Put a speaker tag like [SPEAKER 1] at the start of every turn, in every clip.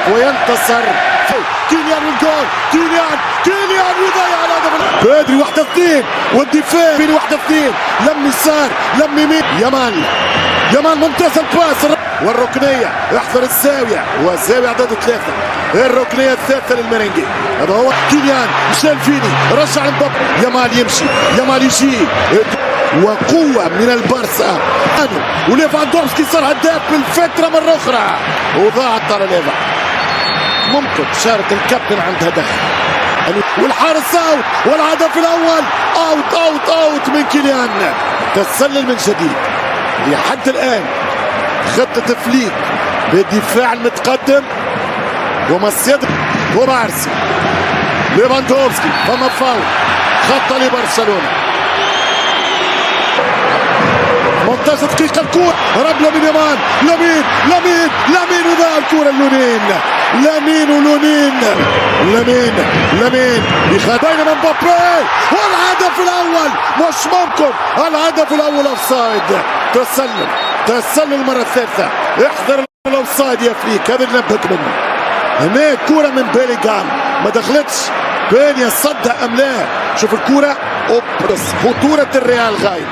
[SPEAKER 1] وينتصر كيليان والجول. كيليان يضيع الهدف. بادري 1-2 والدفاع بين 1-2. لم يسار لم يمين. يامال ممتاز الباس والركنيه. احذر الزاويه والزاويه عدد 3. الركنيه الثالثه للميرينجي. هذا هو كيليان مشى الفيني رجع لمبابي. يامال يمشي يامال يجي وقوه من البارسا. وليفاندوفسكي صار هداف بالفتره مره اخرى وضاعت على ليفا. ممكن تشارك الكابتن عند هدف والحارس اوت والهدف الاول اوت من كيليان. تسلل من جديد لحد الان. خطة فليك بالدفاع المتقدم ومصيدة وبارسي. ليفاندوفسكي فما فاول. خطة لبرشلونة. 18 دقيقة الكورة رب لامين يامال. لامين وضاع الكورة لونين. لامين بينما مبابي والهدف الأول مش ممكن. الهدف الأول اوفسايد. تسلل المرة الثالثة. احذر الاوفسايد يا فليك. هذا اللي نبهك منه. هناك كورة من بيلينغهام ما دخلتش. بيليا صدها ام لا. شوف الكورة اوبس. خطورة الريال غايب.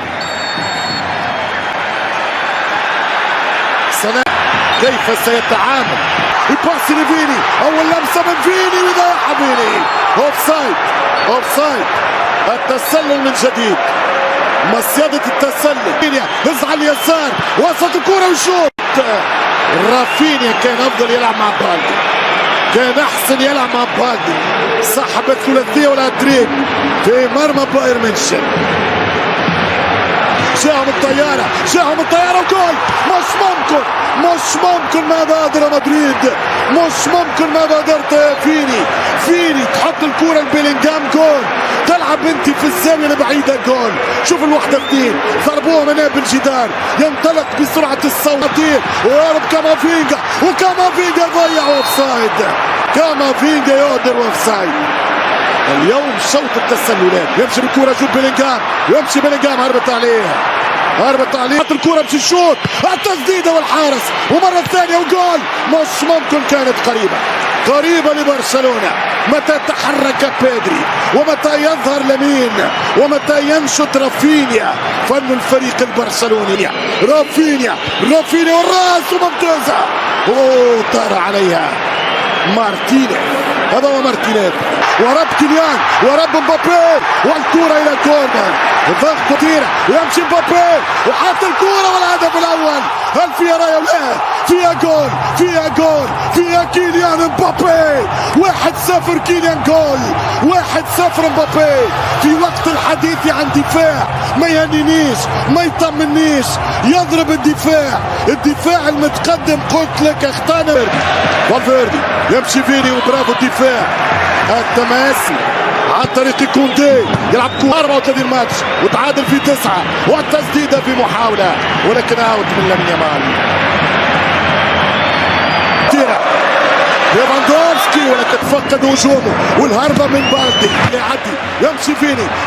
[SPEAKER 1] كيف سيتعامل. يباسي لفيني. اول لمسة من فيني ويضيعها فيني. اوفسايد. التسلل من جديد. مصيدة التسلل. نزع اليسار وسط الكرة وشوط. رافينيا كان افضل يلعب مع بالدي. كان احسن يلعب مع بالدي. صاحب الثلاثية والهاتريك في مرمى بايرن ميونخ. جاهم الطيارة وجول. مش ممكن ماذا قدر مدريد. مش ممكن ماذا قدرت يا فيني تحط الكرة لبيلينغهام جول. تلعب انت في الزاوية البعيدة جول. شوف 1-2 ضربوها من بالجدار. ينطلق بسرعة الصوت ويهرب كامافينجا ضيع اوفسايد. كامافينجا يقدر اوفسايد. اليوم شوط التسللات. يمشي بالكرة شوف بيلينغهام هربت عليه. حط الكرة مش الشوط. التسديدة والحارس ومرة ثانية وجول. مش ممكن. كانت قريبة لبرشلونة. متى تحرك بيدري ومتى يظهر لامين ومتى ينشط رافينيا. فن الفريق البرشلوني. رافينيا والراس وممتازة. طار عليها مارتينيز. هذا هو مارتينيز ورب كيليان ورب مبابي والكرة إلى كورنر. ضغط كثيرة ويمشي مبابي وحط الكرة والهدف الأول. هل فيها راية ولا لا؟ فيها جول فيها كيليان مبابي. 1-0 كيليان جول. 1-0 مبابي في وقت الحديث عن دفاع. ما يهنينيش ما يطمنيش. يضرب الدفاع المتقدم. قلت لك اختنر. فالفيردي يمشي فيني وبرافو الدفاع. التماسي عن طريق كوندي يلعب 34 ماتش وتعادل في 9 والتسديدة في محاولة ولكن اوت من لامين يامال. ليفاندوفسكي ولكن فقد هجومه والهربة من بالدي. يعدي يمشي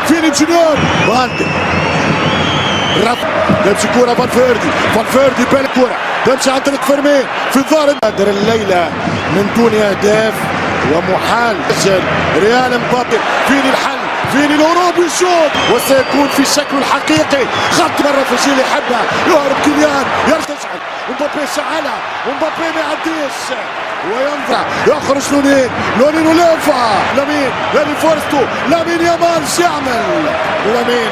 [SPEAKER 1] فيني جونيور. بالدي تمشي كرة فالفيردي بين الكرة تمشي عن طريق فيرمين في الظهر. قدر الليلة من دون اهداف ومحال ريال مبابي. فيني الحل الهروب يشوط وسيكون في شكله الحقيقي. خط مرة في الجيل يحبها. يهرب كيليان يرتجع مبابي شعلها ومبابي ما يعديش وينفع. يخرج لونين وليفا. لامين فرصته. لامين يامال شو يعمل؟ لامين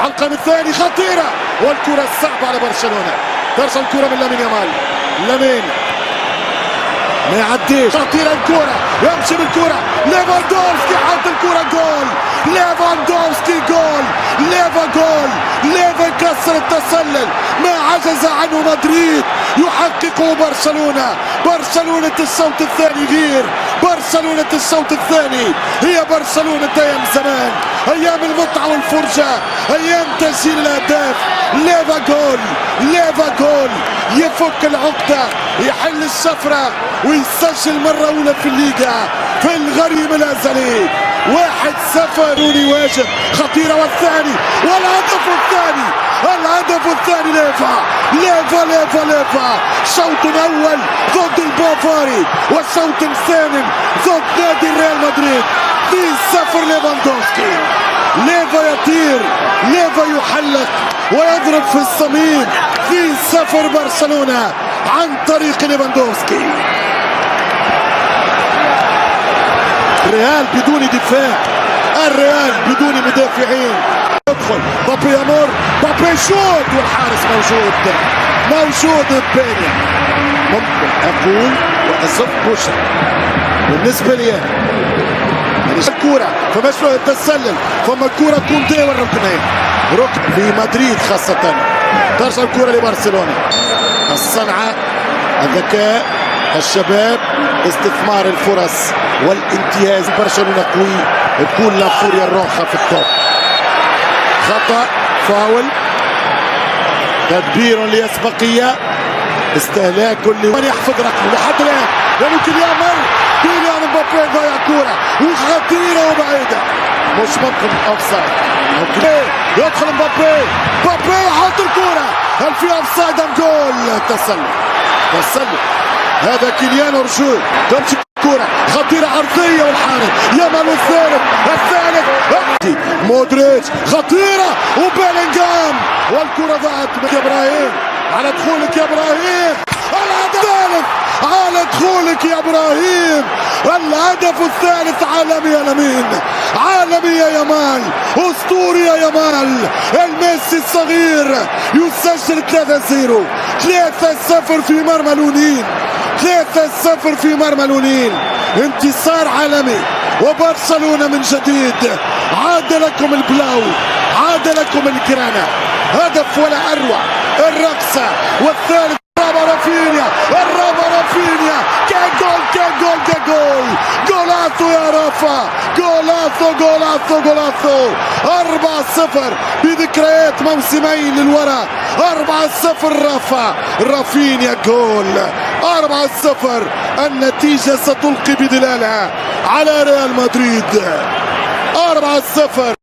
[SPEAKER 1] علقة الثاني خطيرة والكرة الصعبة على برشلونة. ترجع الكرة من لامين يامال. لامين ما يعديش. خطيرة الكرة يمشي بالكرة. ليفاندوفسكي حط الكرة جول. ليفاندوفسكي جول. ليفا كسر التسلل ما عجز عنه مدريد. يحققه برشلونة الشوط الثاني غير. برشلونة الشوط الثاني هي برشلونة ايام زمان. ايام المتعة والفرجة. ايام تسجيل الاهداف. ليفا جول يفك العقدة. يحل الشفرة ويسجل مرة أولى في الليغا في الغريم الأزلي. 1-0 يواجه خطيرة، والثاني والهدف الثاني، الهدف الثاني ليفا شوط أول ضد البافاري والشوط الثاني ضد نادي ريال مدريد. 2-0 ليفاندوفسكي. ليفا يطير، ليفا يحلق ويضرب في الصميم. 2-0 برشلونة عن طريق ليفاندوفسكي. الريال بدون دفاع، الريال بدون مدافعين. يدخل بابي يمر، بابي شوت والحارس موجود بينيا. ممكن اقول واصف بوشر بالنسبه لي الكرة فمشروع التسلل، ثم الكرة كوندي والركنين، ركن في مدريد خاصة. ترجع الكرة لبرشلونة، الصنعة، الذكاء، الشباب، استثمار الفرص والانتهاز. برشلونة قوي بكل لا فوريا الروخة في التوب. خطأ، فاول، تدبير لأسبقية، استهلاك من يحفظ رقمه لحد الآن. يمكن يمر كيليان مبابي ضيع كرة وخطيرة وبعيدة، مش ممكن اوفسايد. يدخل مبابي يحط الكرة، هل في اوفسايد ام جول؟ تسلل هذا كيليان رجول. تمشي الكرة خطيرة عرضية والحارس يامال الثالث مودريتش خطيرة وبيلينغهام، والكرة ضاعت من ابراهيم. على دخولك يا ابراهيم، الهدف الثالث على دخولك يا ابراهيم، الهدف الثالث. عالمي يا لمين، عالمي يا يامال، اسطوري يا يامال. الميسي الصغير يسجل 3-0 في مرمى لونين، 3-0 في مرمى لونين. انتصار عالمي، وبرشلونة من جديد عاد لكم البلاو، عاد لكم الكرانة. هدف ولا اروع، الرقصة والثالث رافينيا كان جول جولاتو يا رافا، جولاتو 4-0 بذكريات موسمين للوراء. 4-0 رافينيا جول 4-0. النتيجة ستلقي بظلالها على ريال مدريد. 4-0.